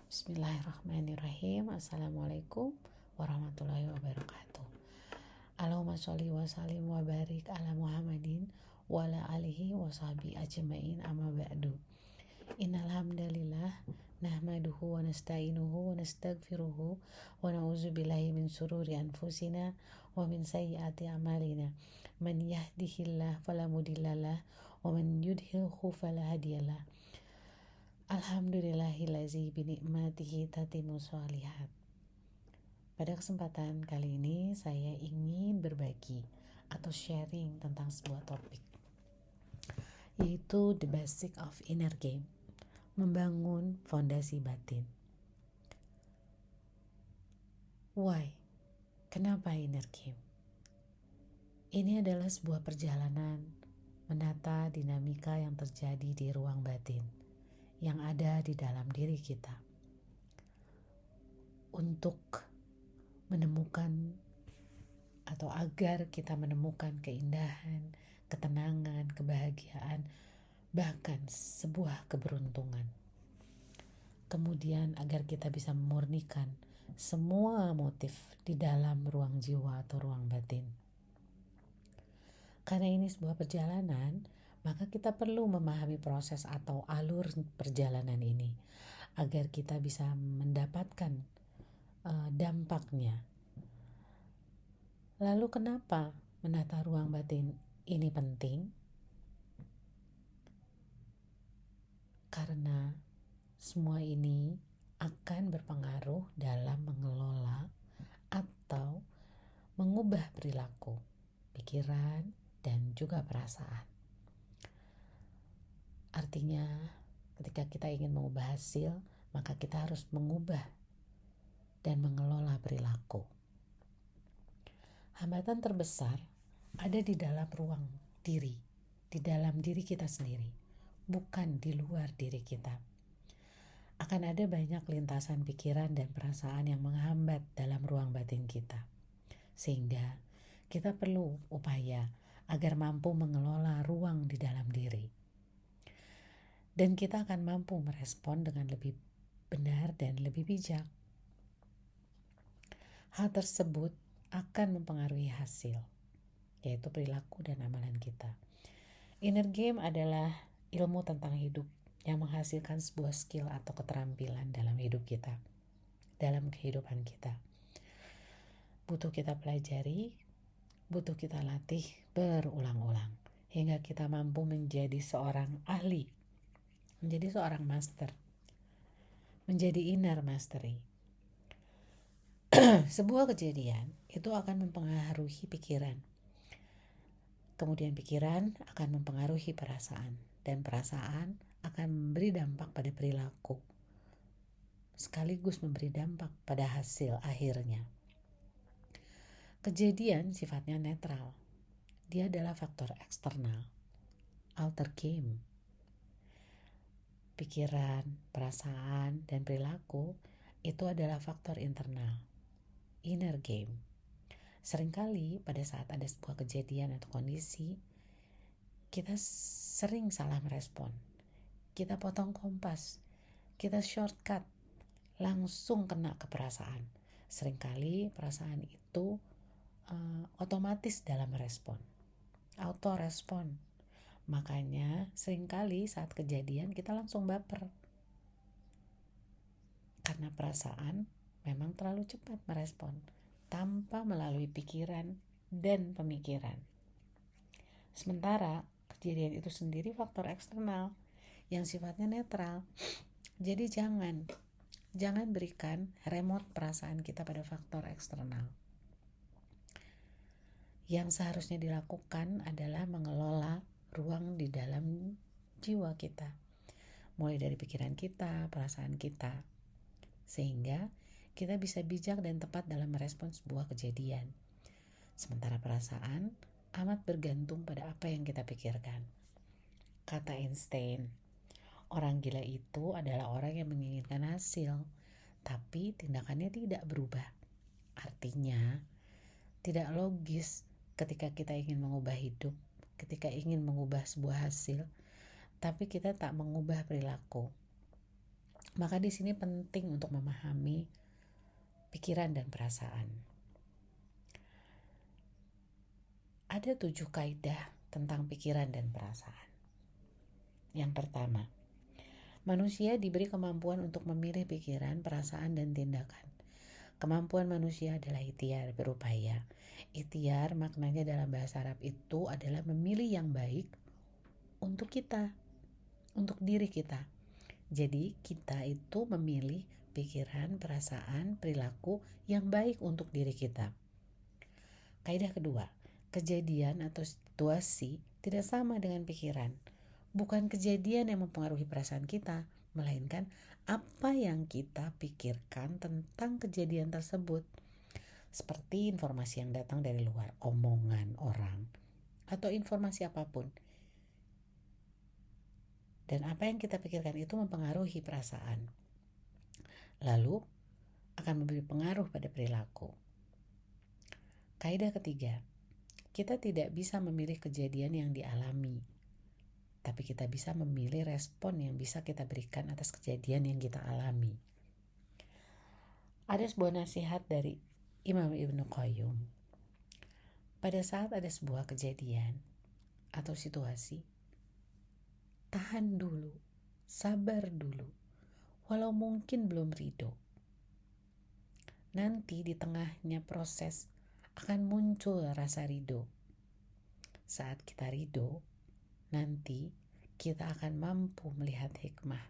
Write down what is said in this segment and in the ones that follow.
Bismillahirrahmanirrahim. Assalamualaikum warahmatullahi wabarakatuh. Allahumma sholli wa sallim wa barik ala Muhammadin wa ala alihi wa sahbihi ajmain, amma ba'du. Innal hamdalillah nahmaduhu wa nasta'inuhu wa nastaghfiruhu wa na'udzu billahi min syururi anfusina wa min sayyiati a'malina. Man yahdihillahu fala mudhillalah wa man yudhlilhu fala hadiyalah. Alhamdulillahillazi binikmatihi tatimmu sholihat. Pada kesempatan kali ini saya ingin berbagi atau sharing tentang sebuah topik, yaitu the basic of inner game, membangun fondasi batin. Why? Kenapa inner game? Ini adalah sebuah perjalanan menata dinamika yang terjadi di ruang batin yang ada di dalam diri kita, untuk menemukan atau agar kita menemukan keindahan, ketenangan, kebahagiaan, bahkan sebuah keberuntungan. Kemudian agar kita bisa memurnikan semua motif di dalam ruang jiwa atau ruang batin. Karena ini sebuah perjalanan, maka kita perlu memahami proses atau alur perjalanan ini agar kita bisa mendapatkan dampaknya. Lalu kenapa menata ruang batin ini penting? Karena semua ini akan berpengaruh dalam mengelola atau mengubah perilaku, pikiran, dan juga perasaan. Artinya, ketika kita ingin mengubah hasil, maka kita harus mengubah dan mengelola perilaku. Hambatan terbesar ada di dalam ruang diri, di dalam diri kita sendiri, bukan di luar diri kita. Akan ada banyak lintasan pikiran dan perasaan yang menghambat dalam ruang batin kita, sehingga kita perlu upaya agar mampu mengelola ruang di dalam diri. Dan kita akan mampu merespon dengan lebih benar dan lebih bijak. Hal tersebut akan mempengaruhi hasil, yaitu perilaku dan amalan kita. Inner game adalah ilmu tentang hidup yang menghasilkan sebuah skill atau keterampilan dalam hidup kita, dalam kehidupan kita. Butuh kita pelajari, butuh kita latih berulang-ulang, hingga kita mampu menjadi seorang ahli, menjadi seorang master, menjadi inner mastery. Sebuah kejadian itu akan mempengaruhi pikiran, kemudian pikiran akan mempengaruhi perasaan, dan perasaan akan memberi dampak pada perilaku, sekaligus memberi dampak pada hasil akhirnya. Kejadian sifatnya netral, dia adalah faktor eksternal, outer game. Pikiran, perasaan, dan perilaku itu adalah faktor internal, inner game. Seringkali pada saat ada sebuah kejadian atau kondisi, kita sering salah merespon. Kita potong kompas, kita shortcut, langsung kena ke perasaan. Seringkali perasaan itu otomatis dalam merespon, auto respon. Makanya seringkali saat kejadian kita langsung baper, karena perasaan memang terlalu cepat merespon tanpa melalui pikiran dan pemikiran. Sementara kejadian itu sendiri faktor eksternal yang sifatnya netral. Jadi jangan berikan remote perasaan kita pada faktor eksternal. Yang seharusnya dilakukan adalah mengelola ruang di dalam jiwa kita, mulai dari pikiran kita, perasaan kita, sehingga kita bisa bijak dan tepat dalam merespon sebuah kejadian. Sementara perasaan amat bergantung pada apa yang kita pikirkan. Kata Einstein, orang gila itu adalah orang yang menginginkan hasil, tapi tindakannya tidak berubah. Artinya, tidak logis ketika kita ingin mengubah hidup, ketika ingin mengubah sebuah hasil, tapi kita tak mengubah perilaku. Maka di sini penting untuk memahami pikiran dan perasaan. Ada 7 kaidah tentang pikiran dan perasaan. Yang pertama, manusia diberi kemampuan untuk memilih pikiran, perasaan, dan tindakan. Kemampuan manusia adalah ikhtiar, berupaya. Ikhtiar maknanya dalam bahasa Arab itu adalah memilih yang baik untuk kita, untuk diri kita. Jadi kita itu memilih pikiran, perasaan, perilaku yang baik untuk diri kita. Kaidah kedua, kejadian atau situasi tidak sama dengan pikiran. Bukan kejadian yang mempengaruhi perasaan kita, melainkan apa yang kita pikirkan tentang kejadian tersebut. Seperti informasi yang datang dari luar, omongan orang, atau informasi apapun. Dan apa yang kita pikirkan itu mempengaruhi perasaan. Lalu akan memberi pengaruh pada perilaku. Kaidah ketiga, kita tidak bisa memilih kejadian yang dialami, tapi kita bisa memilih respon yang bisa kita berikan atas kejadian yang kita alami. Ada sebuah nasihat dari Imam Ibnu Qayyum. Pada saat ada sebuah kejadian atau situasi, tahan dulu, sabar dulu, walau mungkin belum ridho. Nanti di tengahnya proses akan muncul rasa ridho. Saat kita ridho, nanti kita akan mampu melihat hikmah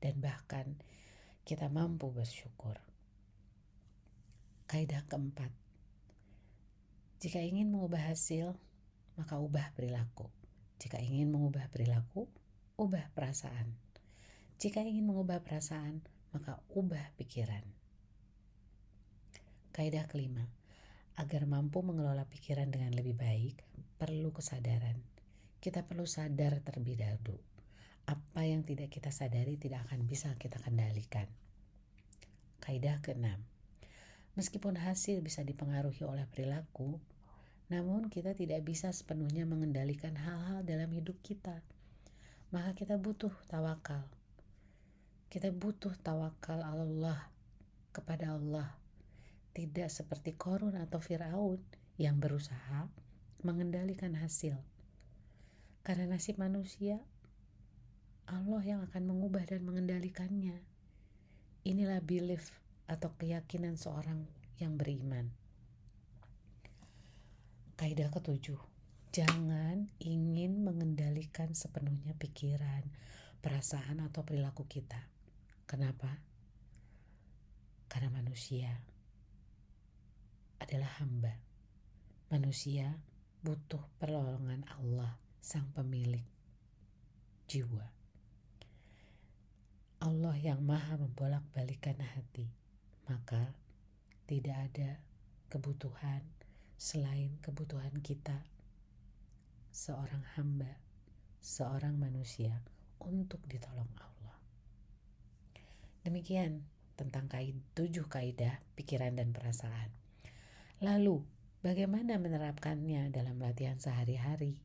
dan bahkan kita mampu bersyukur. Kaidah keempat, jika ingin mengubah hasil, maka ubah perilaku. Jika ingin mengubah perilaku, ubah perasaan. Jika ingin mengubah perasaan, maka ubah pikiran. Kaidah kelima, agar mampu mengelola pikiran dengan lebih baik, perlu kesadaran. Kita perlu sadar terlebih dahulu. Apa yang tidak kita sadari tidak akan bisa kita kendalikan. Kaidah keenam, meskipun hasil bisa dipengaruhi oleh perilaku, namun kita tidak bisa sepenuhnya mengendalikan hal-hal dalam hidup kita. Maka kita butuh tawakal. Kita butuh tawakal Allah, kepada Allah. Tidak seperti Qarun atau Firaun yang berusaha mengendalikan hasil. Karena nasib manusia, Allah yang akan mengubah dan mengendalikannya. Inilah belief atau keyakinan seorang yang beriman. Kaidah ketujuh, jangan ingin mengendalikan sepenuhnya pikiran, perasaan, atau perilaku kita. Kenapa? Karena manusia adalah hamba. Manusia butuh pertolongan Allah, sang pemilik jiwa. Allah yang maha membolak-balikan hati. Maka tidak ada kebutuhan selain kebutuhan kita, seorang hamba, seorang manusia, untuk ditolong Allah. Demikian tentang 7 kaidah pikiran dan perasaan. Lalu, bagaimana menerapkannya dalam latihan sehari-hari?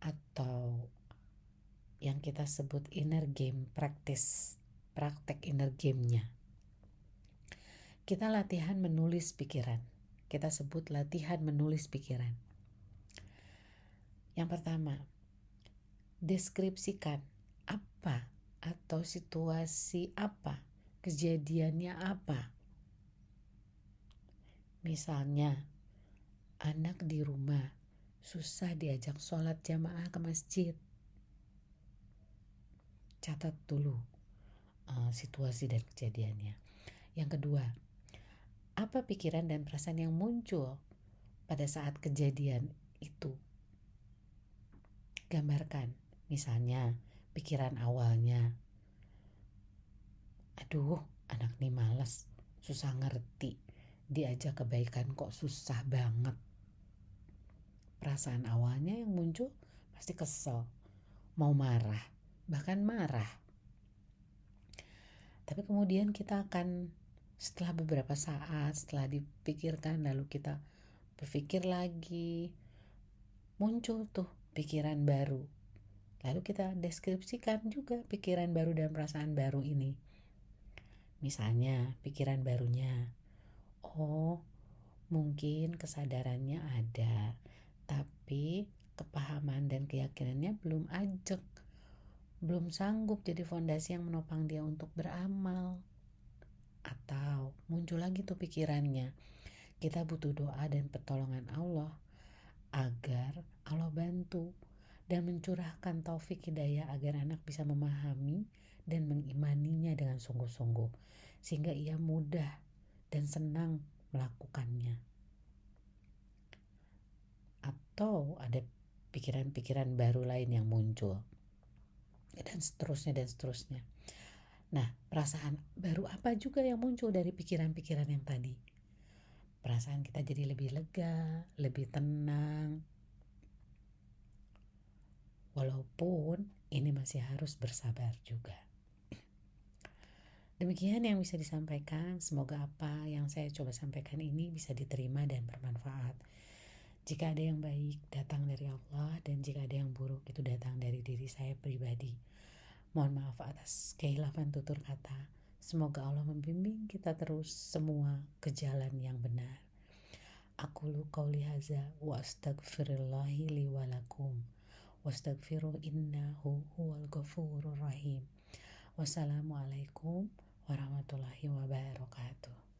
Atau yang kita sebut inner game practice, praktek inner game-nya. Kita latihan menulis pikiran. Kita sebut latihan menulis pikiran. Yang pertama, deskripsikan apa atau situasi apa, kejadiannya apa. Misalnya, anak di rumah susah diajak sholat jamaah ke masjid. Catat dulu situasi dan kejadiannya. Yang kedua, apa pikiran dan perasaan yang muncul pada saat kejadian itu? Gambarkan, misalnya pikiran awalnya, aduh anak nih malas, susah ngerti, diajak kebaikan kok susah banget. Perasaan awalnya yang muncul pasti kesel, mau marah, bahkan marah. Tapi kemudian kita akan, setelah beberapa saat, setelah dipikirkan, lalu kita berpikir lagi, muncul tuh pikiran baru. Lalu kita deskripsikan juga pikiran baru dan perasaan baru ini. Misalnya pikiran barunya, oh mungkin kesadarannya ada, tapi kepahaman dan keyakinannya belum ajak, belum sanggup jadi fondasi yang menopang dia untuk beramal. Atau muncul lagi tuh pikirannya, kita butuh doa dan pertolongan Allah agar Allah bantu dan mencurahkan taufik hidayah agar anak bisa memahami dan mengimaninya dengan sungguh-sungguh, sehingga ia mudah dan senang melakukannya. Atau ada pikiran-pikiran baru lain yang muncul, dan seterusnya dan seterusnya. Nah, perasaan baru apa juga yang muncul dari pikiran-pikiran yang tadi? Perasaan kita jadi lebih lega, lebih tenang. Walaupun ini masih harus bersabar juga. Demikian yang bisa disampaikan. Semoga apa yang saya coba sampaikan ini bisa diterima dan bermanfaat. Jika ada yang baik, datang dari Allah, dan jika ada yang buruk, itu datang dari diri saya pribadi. Mohon maaf atas kehilafan tutur kata. Semoga Allah membimbing kita terus semua ke jalan yang benar. Aqulu qauli hadza wa astaghfirullahi li wa lakum. Wastaghfiru innahu huwal ghafurur rahim. Wassalamualaikum warahmatullahi wabarakatuh.